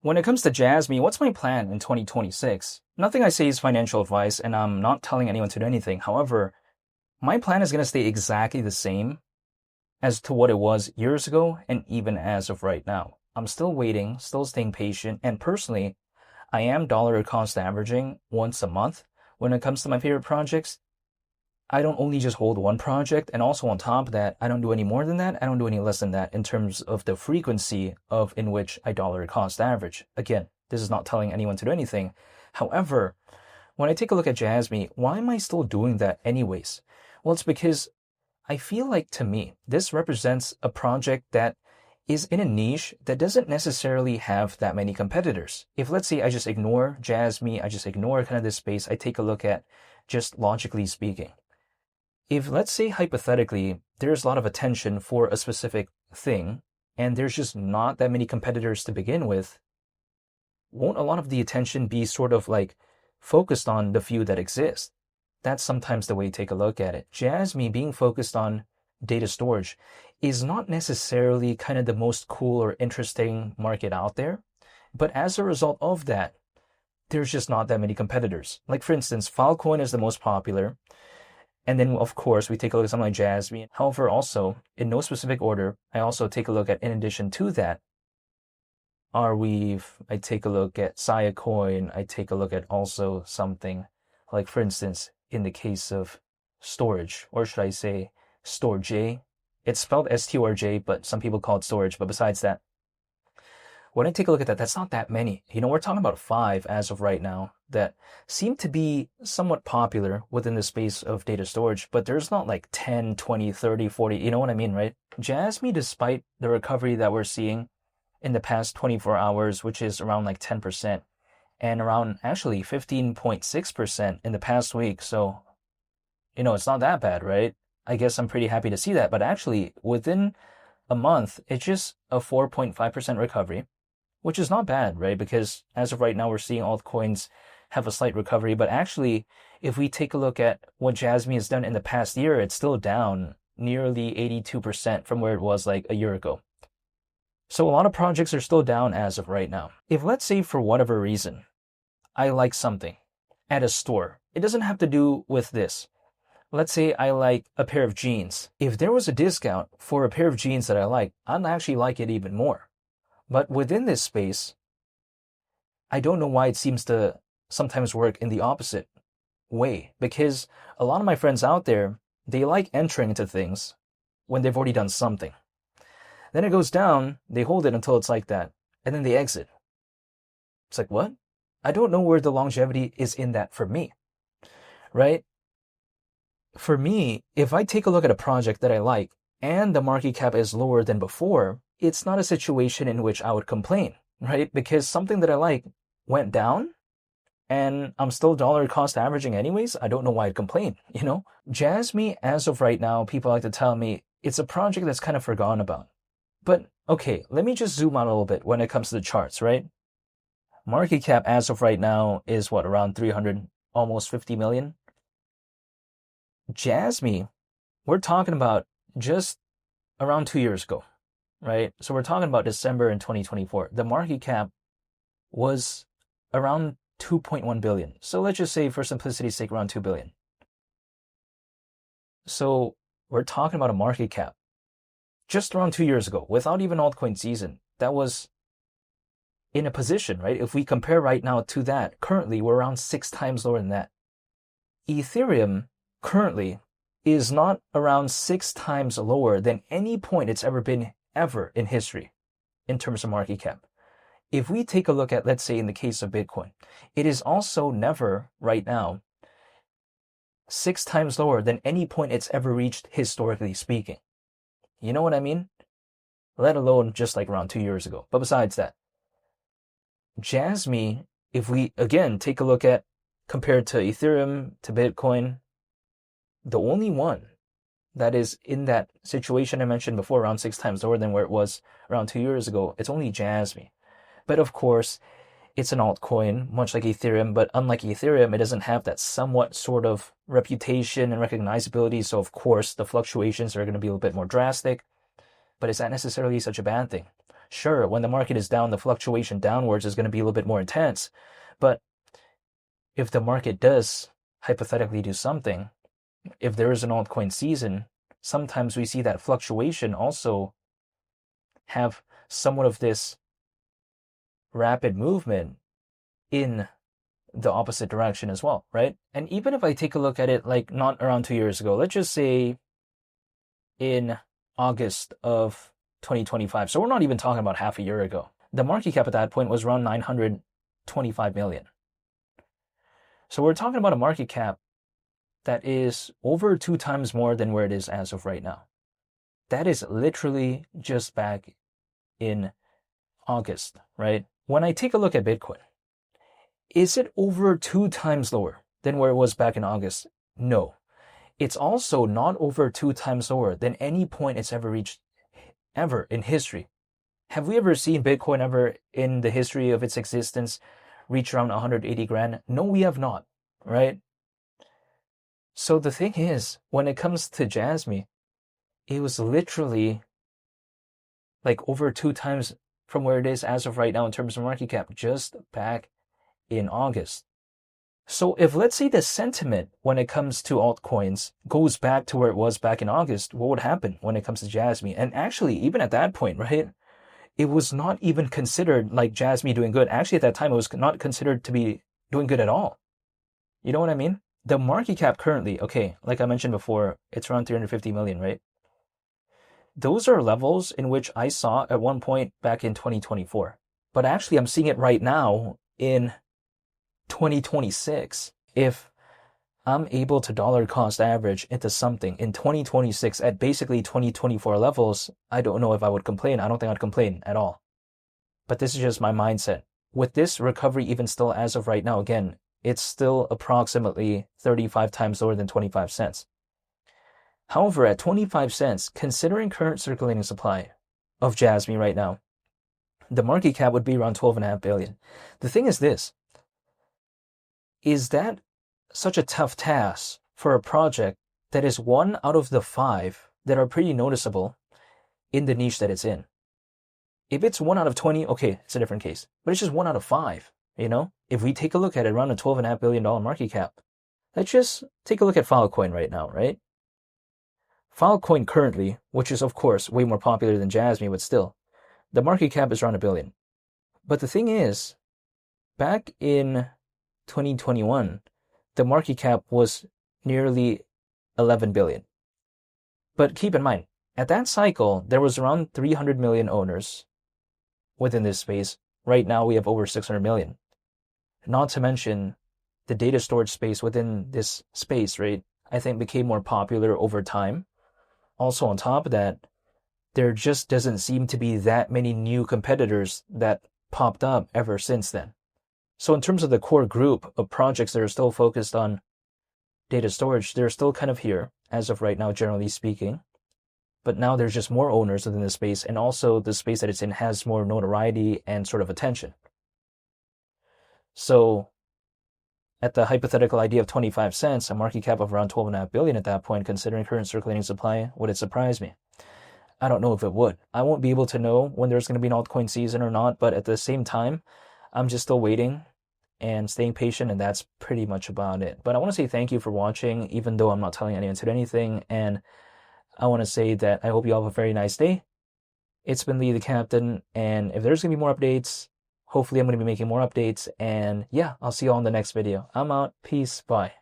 When it comes to Jasmy, what's my plan in 2026? Nothing I say is financial advice, and I'm not telling anyone to do anything. However, my plan is going to stay exactly the same as to what it was years ago and even as of right now. I'm still waiting, still staying patient, and personally, I am dollar cost averaging once a month when it comes to my favorite projects. I don't only just hold one project, and also on top of that, I don't do any more than that. I don't do any less than that in terms of the frequency of in which I dollar cost average. Again, this is not telling anyone to do anything. However, when I take a look at Jasmy, why am I still doing that anyways? Well, it's because I feel like to me, this represents a project that is in a niche that doesn't necessarily have that many competitors. If let's say I just ignore Jasmy, I just ignore kind of this space, I take a look at just logically speaking. If let's say hypothetically there's a lot of attention for a specific thing and there's just not that many competitors to begin with, won't a lot of the attention be sort of like focused on the few that exist? That's sometimes the way you take a look at it. Jasmy being focused on data storage is not necessarily kind of the most cool or interesting market out there, but as a result of that, there's just not that many competitors. Like for instance, Filecoin is the most popular. And then, of course, we take a look at something like Jasmy. However, also, in no specific order, I also take a look at, in addition to that, Arweave, I take a look at Siacoin, I take a look at also something like, for instance, in the case of storage, or should I say Storj. It's spelled STORJ, but some people call it storage. But besides that, when I take a look at that, that's not that many. We're talking about 5 as of right now that seem to be somewhat popular within the space of data storage, but there's not like 10, 20, 30, 40, you know what I mean, right? Jasmy, despite the recovery that we're seeing in the past 24 hours, which is around like 10%, and around actually 15.6% in the past week. So, it's not that bad, right? I guess I'm pretty happy to see that. But actually, within a month, it's just a 4.5% recovery, which is not bad, right? Because as of right now, we're seeing altcoins have a slight recovery. But actually, if we take a look at what Jasmy has done in the past year, it's still down nearly 82% from where it was like a year ago. So a lot of projects are still down as of right now. If let's say for whatever reason, I like something at a store, it doesn't have to do with this. Let's say I like a pair of jeans. If there was a discount for a pair of jeans that I like, I'd actually like it even more. But within this space, I don't know why it seems to sometimes work in the opposite way. Because a lot of my friends out there, they like entering into things when they've already done something. Then it goes down, they hold it until it's like that, and then they exit. It's like, what? I don't know where the longevity is in that for me, right? For me, if I take a look at a project that I like and the market cap is lower than before, it's not a situation in which I would complain, right? Because something that I like went down and I'm still dollar cost averaging anyways. I don't know why I'd complain, Jasmy, as of right now, people like to tell me it's a project that's kind of forgotten about. But okay, let me just zoom out a little bit when it comes to the charts, right? Market cap as of right now is what, around 300, almost 50 million? Jasmy, we're talking about just around 2 years ago, right? So we're talking about December in 2024. The market cap was around 2.1 billion. So let's just say for simplicity's sake, around 2 billion. So we're talking about a market cap just around 2 years ago, without even altcoin season, that was in a position, right? If we compare right now to that, currently we're around 6 times lower than that. Ethereum currently is not around 6 times lower than any point it's ever been ever in history in terms of market cap. If we take a look at, let's say in the case of Bitcoin, it is also never right now 6 times lower than any point it's ever reached historically speaking. You know what I mean? Let alone just like around 2 years ago. But besides that, Jasmy, if we again take a look at compared to Ethereum, to Bitcoin, the only one that is in that situation I mentioned before, around 6 times lower than where it was around 2 years ago, it's only Jasmy. But of course, it's an altcoin, much like Ethereum, but unlike Ethereum, it doesn't have that somewhat sort of reputation and recognizability. So of course, the fluctuations are going to be a little bit more drastic. But is that necessarily such a bad thing? Sure, when the market is down, the fluctuation downwards is going to be a little bit more intense. But if the market does hypothetically do something, if there is an altcoin season, sometimes we see that fluctuation also have somewhat of this rapid movement in the opposite direction as well, right? And even if I take a look at it like not around 2 years ago, let's just say in August of 2025. So we're not even talking about half a year ago. The market cap at that point was around 925 million. So we're talking about a market cap that is over 2 times more than where it is as of right now. That is literally just back in August, right? When I take a look at Bitcoin, is it over 2 times lower than where it was back in August? No. It's also not over 2 times lower than any point it's ever reached ever in history. Have we ever seen Bitcoin ever in the history of its existence reach around 180 grand? No, we have not, right? So the thing is, when it comes to Jasmy, it was literally like over 2 times from where it is as of right now in terms of market cap, just back in August. So if, let's say, the sentiment when it comes to altcoins goes back to where it was back in August, what would happen when it comes to Jasmy? And actually, even at that point, right, it was not even considered like Jasmy doing good. Actually, at that time, it was not considered to be doing good at all. You know what I mean? The market cap currently, okay, like I mentioned before, it's around 350 million, right? Those are levels in which I saw at one point back in 2024. But actually, I'm seeing it right now in 2026. If I'm able to dollar cost average into something in 2026 at basically 2024 levels, I don't know if I would complain. I don't think I'd complain at all. But this is just my mindset. With this recovery, even still as of right now, again, it's still approximately 35 times lower than 25 cents. However, at 25 cents, considering current circulating supply of Jasmy right now, the market cap would be around 12.5 billion. The thing is this, is that such a tough task for a project that is 1 out of the 5 that are pretty noticeable in the niche that it's in? If it's 1 out of 20, okay, it's a different case. But it's just 1 out of 5, you know? If we take a look at it, around a $12.5 billion market cap, let's just take a look at Filecoin right now, right? Filecoin currently, which is of course way more popular than Jasmy, but still, the market cap is around $1 billion. But the thing is, back in 2021, the market cap was nearly 11 billion. But keep in mind, at that cycle, there was around 300 million owners within this space. Right now, we have over 600 million. Not to mention, the data storage space within this space, right, I think became more popular over time. Also, on top of that, there just doesn't seem to be that many new competitors that popped up ever since then. So in terms of the core group of projects that are still focused on data storage, they're still kind of here, as of right now, generally speaking. But now there's just more owners within the space, and also the space that it's in has more notoriety and sort of attention. So at the hypothetical idea of 25 cents, a market cap of around 12.5 billion at that point, considering current circulating supply, would it surprise me? I don't know if it would. I won't be able to know when there's going to be an altcoin season or not, but at the same time, I'm just still waiting and staying patient, and that's pretty much about it. But I want to say thank you for watching, even though I'm not telling anyone to do anything, and I want to say that I hope you all have a very nice day. It's been Lee the Captain, and if there's going to be more updates, hopefully I'm going to be making more updates, and yeah, I'll see you all in the next video. I'm out. Peace. Bye.